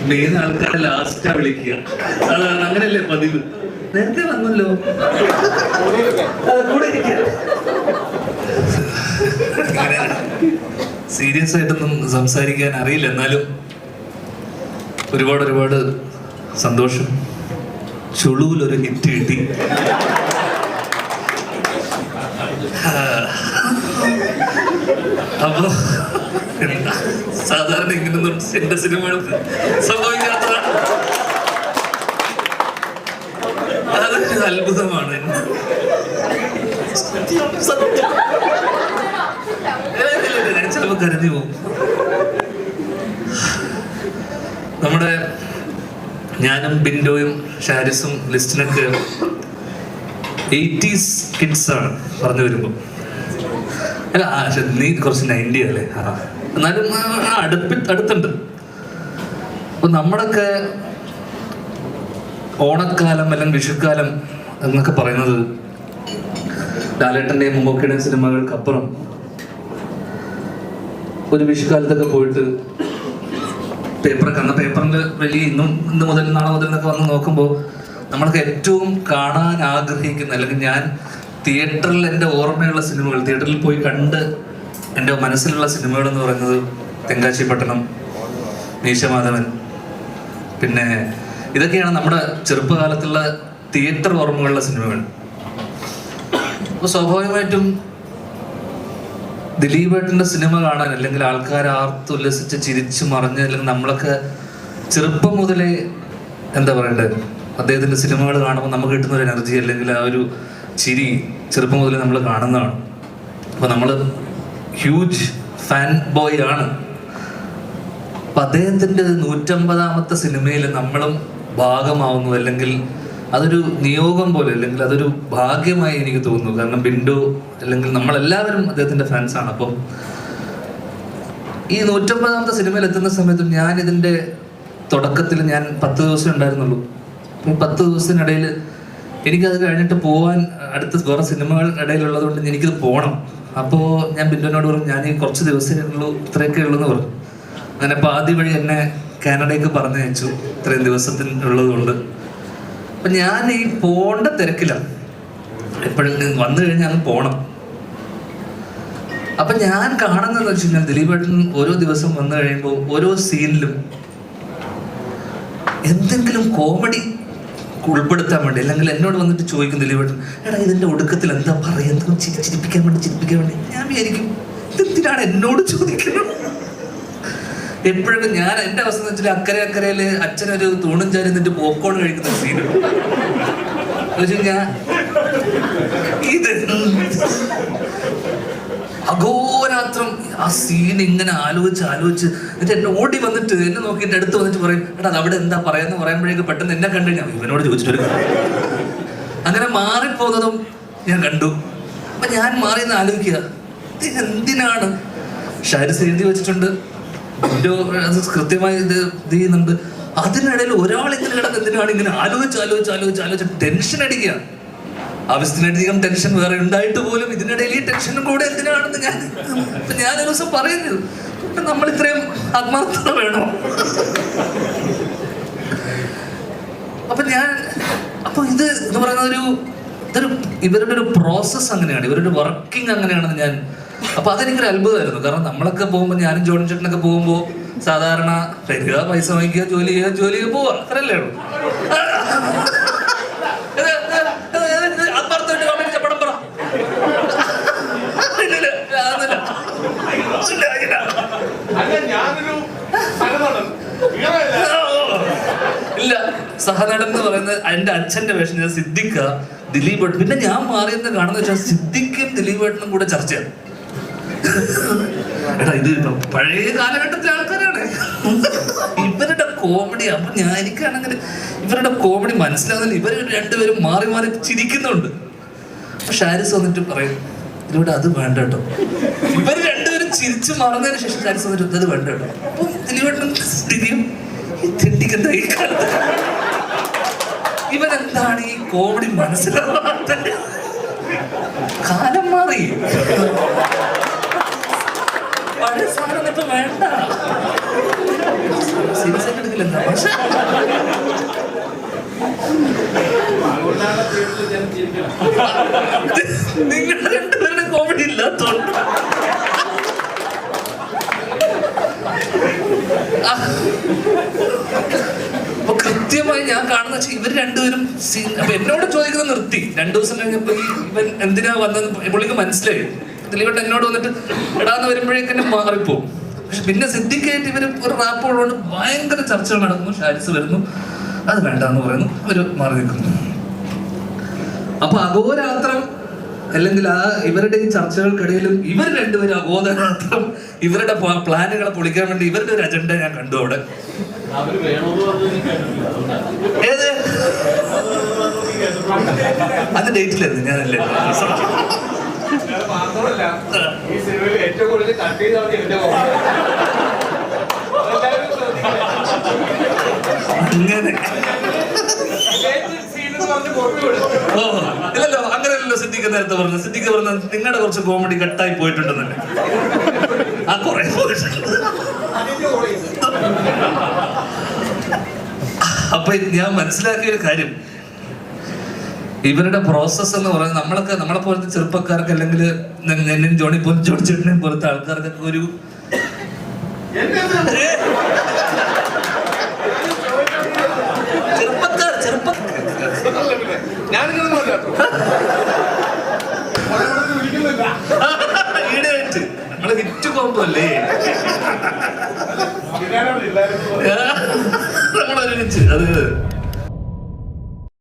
Main ആൾക്കാരെ ലാസ്റ്റാ വിളിക്കുക. അതാണ്, അങ്ങനെയല്ലേ പതിവ്. നേരത്തെ വന്നല്ലോ, കൂടെ സീരിയസ് ആയിട്ടൊന്നും സംസാരിക്കാൻ അറിയില്ല. എന്നാലും ഒരുപാട് സന്തോഷം. ചുളുവിലൊരു ഹിറ്റ് കിട്ടി. അപ്പൊ സാധാരണ ഇങ്ങനൊന്നും എന്റെ സിനിമകൾക്ക് സംഭവിക്കാത്തതാണ്. അതൊരു അത്ഭുതമാണ്. ഞാൻ ചിലപ്പോ കരുതി പോകും. നമ്മുടെ ഞാനും ബിൻഡോയും ഷാരിസും ലിസ്റ്റിനൊക്കെ 80s കിഡ്സ് ആണ് പറഞ്ഞു വരുമ്പോ. അല്ല, നീ കുറച്ച് 90 അല്ലേ? എന്നാലും അടുത്തുണ്ട്. അപ്പൊ നമ്മളൊക്കെ ഓണക്കാലം അല്ലെങ്കിൽ വിഷുക്കാലം എന്നൊക്കെ പറയുന്നത് ലാലേട്ടന്റെയും മമ്മൂക്കയുടെയും സിനിമകൾക്കപ്പുറം ഒരു വിഷുക്കാലത്തൊക്കെ പോയിട്ട് പേപ്പറിൽ വലിയ ഇന്ന് മുതൽ നാളെ മുതൽ എന്നൊക്കെ വന്ന് നോക്കുമ്പോൾ നമ്മളൊക്കെ ഏറ്റവും കാണാൻ ആഗ്രഹിക്കുന്ന, അല്ലെങ്കിൽ ഞാൻ തിയേറ്ററിൽ എൻ്റെ ഓർമ്മയുള്ള സിനിമകൾ, തിയേറ്ററിൽ പോയി കണ്ട് എൻ്റെ മനസ്സിലുള്ള സിനിമകൾ എന്ന് പറയുന്നത് തെങ്കാശിപ്പട്ടണം, മീശമാധവൻ, പിന്നെ ഇതൊക്കെയാണ് നമ്മുടെ ചെറുപ്പകാലത്തുള്ള തിയേറ്റർ ഓർമ്മകളുള്ള സിനിമകൾ. അപ്പോൾ സ്വാഭാവികമായിട്ടും ദിലീപേട്ടൻ്റെ സിനിമ കാണാൻ, അല്ലെങ്കിൽ ആൾക്കാർ ആർത്തുല്ലസിച്ച് ചിരിച്ചു മറിഞ്ഞ്, അല്ലെങ്കിൽ നമ്മളൊക്കെ ചെറുപ്പം മുതലേ എന്താ പറയണ്ടത്, അദ്ദേഹത്തിൻ്റെ സിനിമകൾ കാണുമ്പോൾ നമുക്ക് കിട്ടുന്ന ഒരു എനർജി, അല്ലെങ്കിൽ ആ ഒരു ചിരി ചെറുപ്പം മുതലേ നമ്മൾ കാണുന്നതാണ്. അപ്പോൾ നമ്മൾ ഹ്യൂജ് ഫാൻ ബോയ് ആണ്. അപ്പം അദ്ദേഹത്തിൻ്റെ 150ാമത്തെ സിനിമയിൽ നമ്മളും ഭാഗമാവുന്നു, അല്ലെങ്കിൽ അതൊരു നിയോഗം പോലെ, അല്ലെങ്കിൽ അതൊരു ഭാഗ്യമായി എനിക്ക് തോന്നുന്നു. കാരണം ബിൻഡോ അല്ലെങ്കിൽ നമ്മളെല്ലാവരും അദ്ദേഹത്തിൻ്റെ ഫാൻസാണ്. അപ്പം ഈ 150ാമത്തെ സിനിമയിൽ എത്തുന്ന സമയത്തും ഞാൻ ഇതിൻ്റെ തുടക്കത്തിൽ ഞാൻ 10 ദിവസം ഉണ്ടായിരുന്നുള്ളൂ. ഈ 10 ദിവസത്തിനിടയിൽ എനിക്കത് കഴിഞ്ഞിട്ട് പോകാൻ അടുത്ത വേറെ സിനിമകൾ ഇടയിലുള്ളത് കൊണ്ട് എനിക്കിത് പോകണം. അപ്പോൾ ഞാൻ ബിൻഡോനോട് പറഞ്ഞു, ഞാൻ ഈ കുറച്ച് ദിവസമേ ഉള്ളൂ, ഇത്രയൊക്കെ ഉള്ളൂ എന്ന് പറഞ്ഞു. അങ്ങനെ പാതി വഴി എന്നെ കാനഡയ്ക്ക് പറഞ്ഞയച്ചു, ഇത്രയും ദിവസത്തിനുള്ളത് കൊണ്ട്. അപ്പം ഞാൻ ഈ പോകേണ്ട തിരക്കിലാണ്, എപ്പോഴും വന്നു കഴിഞ്ഞാൽ അങ്ങ് പോകണം. അപ്പം ഞാൻ കാണുന്നതെന്ന് വെച്ച് കഴിഞ്ഞാൽ ദിലീപേട്ടൻ ഓരോ ദിവസം വന്നു കഴിയുമ്പോൾ ഓരോ സീനിലും എന്തെങ്കിലും കോമഡി ഉൾപ്പെടുത്താൻ വേണ്ടി, അല്ലെങ്കിൽ എന്നോട് വന്നിട്ട് ചോദിക്കും ദിലീപേട്ടൻ, എടാ ഇതിൻ്റെ ഒടുക്കത്തിൽ എന്താ പറയുക, എന്തെങ്കിലും ചിരിപ്പിക്കാൻ വേണ്ടി. ഞാൻ വിചാരിക്കും, ഇതെന്തിനാണ് എന്നോട് ചോദിക്കുന്നത്? എപ്പോഴും ഞാൻ എൻ്റെ അവസ്ഥ എന്ന് വെച്ചാൽ അക്കരയിൽ അച്ഛനൊരു തൂണും ചാരി എന്നിട്ട് പോപ്കോൺ കഴിക്കുന്ന സീന് ഞാൻ ഇത് അഘോരാത്രം ആ സീൻ ഇങ്ങനെ ആലോചിച്ച് എന്നിട്ട് എന്നെ ഓടി വന്നിട്ട് എന്നെ നോക്കിയിട്ട് അടുത്ത് വന്നിട്ട് പറയും, എടാ അത് അവിടെ എന്താ പറയാന്ന് പറയുമ്പോഴേക്ക് പെട്ടെന്ന് എന്നെ കണ്ടു കഴിഞ്ഞാൽ ഇവനോട് ചോദിച്ചിട്ട് അങ്ങനെ മാറിപ്പോകുന്നതും ഞാൻ കണ്ടു. അപ്പൊ ഞാൻ മാറിയെന്ന് ആലോചിക്കുക, എന്തിനാണ് ഷാരിസ് എഴുതി വെച്ചിട്ടുണ്ട്, കൃത്യമായി ഇത് ചെയ്യുന്നുണ്ട്. അതിനിടയിൽ ഒരാൾ ഇങ്ങനെ കിടന്ന് എന്തിനാണ് ഇങ്ങനെ ആലോചിച്ച് ടെൻഷൻ അടിക്കുക. ആവശ്യത്തിനധികം ടെൻഷൻ വേറെ ഉണ്ടായിട്ട് പോലും ഇതിനിടയിൽ ഈ ടെൻഷനും കൂടെ എന്തിനാണെന്ന് ഞാൻ ഒരു ദിവസം പറയുന്നത്, നമ്മൾ ഇത്രയും ആത്മാർത്ഥത വേണോ? അപ്പൊ ഇത് എന്ന് പറയുന്നത് ഇവരുടെ ഒരു പ്രോസസ് അങ്ങനെയാണ്, ഇവരുടെ വർക്കിംഗ് അങ്ങനെയാണെന്ന് ഞാൻ. അപ്പൊ അതെനിക്കൊരു അത്ഭുതമായിരുന്നു. കാരണം നമ്മളൊക്കെ പോകുമ്പോൾ, ഞാനും ജോണി ചേട്ടനൊക്കെ പോകുമ്പോൾ സാധാരണ വരിക, പൈസ വാങ്ങിക്കുക, ജോലി ചെയ്യുക, പോവുക, അത്രയല്ലേ ഉള്ളൂ. ഇല്ല, സഹനടൻ എന്ന് പറയുന്നത് എൻ്റെ അച്ഛൻ്റെ വേഷം ഞാൻ സിദ്ദിഖ, ദിലീപേട്ടൻ. പിന്നെ ഞാൻ മാറിയെന്ന് കാണുന്ന വെച്ചാൽ സിദ്ദിഖും ദിലീപേട്ടനും കൂടെ ചർച്ചയാണ്. എടാ ഇത് പഴയ കാലഘട്ടത്തിലെ ആൾക്കാരാണ്, ഇവരുടെ കോമഡി. അപ്പൊ എനിക്കാണെങ്കിൽ ഇവരുടെ കോമഡി മനസ്സിലാവുന്നില്ല. ഇവർ രണ്ടുപേരും മാറി ചിരിക്കുന്നുണ്ട്. അപ്പൊ ഷാരിസ് വന്നിട്ട് പറയും, ഇതിലൂടെ അത് വേണ്ട കേട്ടോ. ഇവർ രണ്ടുപേരും ചിരിച്ചു മറന്നതിന് ശേഷം ഷാരിസ് വന്നിട്ട് അത് വേണ്ട കേട്ടോ. അപ്പൊ ദിലീപേട്ടൻ സ്ഥിതിയും തെണ്ടിക്കുന്ന ഈ കാലത്ത് ഇവരെന്താണ് ഈ കോമഡി മനസ്സിലാവാത്ത? കാലം മാറി, പഴയ സാധനം ഇപ്പൊ വേണ്ട. സീരിയസ് ആയിട്ട് എടുക്കില്ല എന്താ പക്ഷെ നിങ്ങളുടെ രണ്ടുപേരുടെ കോമഡി ഇല്ലാത്തോണ്ട് അപ്പൊ കൃത്യമായി ഞാൻ കാണുന്ന വെച്ചാൽ ഇവർ രണ്ടുപേരും അപ്പൊ എന്നോട് ചോദിക്കുന്നത് നിർത്തി. 2 ദിവസം കഴിഞ്ഞപ്പോ ഇവൻ എന്തിനാ വന്നെന്ന് പുള്ളിക്ക് മനസ്സിലായി. ദിലീപേട്ടൻ എന്നോട് വന്നിട്ട് എടാന്ന് വരുമ്പോഴേക്കെന്നെ മാറിപ്പോവും. പക്ഷെ പിന്നെ സിദ്ദിഖായിട്ട് ഇവര് ഒരു റാപ്പ് ഉള്ളതുകൊണ്ട് ഭയങ്കര ചർച്ചകൾ നടക്കുന്നു. ഷാരിസ് വരുന്നു, അത് വേണ്ടെന്ന് പറയുന്നു, അവര് മാറി നിൽക്കുന്നു. അപ്പൊ അഹോരാത്രം അല്ലെങ്കിൽ ആ ഇവരുടെ ഈ ചർച്ചകൾക്കിടയിലും ഇവർ രണ്ടുപേരും അഹോരാത്രം ഇവരുടെ പ്ലാനുകളെ പൊളിക്കാൻ വേണ്ടി ഇവരുടെ ഒരു അജണ്ട ഞാൻ കണ്ടു അവിടെ. ഏത് അത് ഡേറ്റിലായിരുന്നു ഞാനല്ലേ. അങ്ങനെ ഇല്ലല്ലോ, അങ്ങനെയല്ലോ സിദ്ദിഖ് നേരത്തെ പറഞ്ഞു. സിദ്ദിഖ് പറഞ്ഞ നിങ്ങളുടെ കുറച്ച് കോമഡി കട്ടായി പോയിട്ടുണ്ടെന്നല്ലേ. ആ കുറെ അപ്പൊ ഞാൻ മനസ്സിലാക്കിയ ഒരു കാര്യം, ഇവരുടെ പ്രോസസ് എന്ന് പറയുന്നത് നമ്മളെ പോലത്തെ ചെറുപ്പക്കാർക്ക് അല്ലെങ്കിൽ ജോണി ചേട്ടനെ പോലത്തെ ആൾക്കാർക്കൊക്കെ ഒരു ഈടായിട്ട് നമ്മള് വിറ്റ് പോകുമ്പല്ലേ നമ്മളൊരുമിച്ച് അത്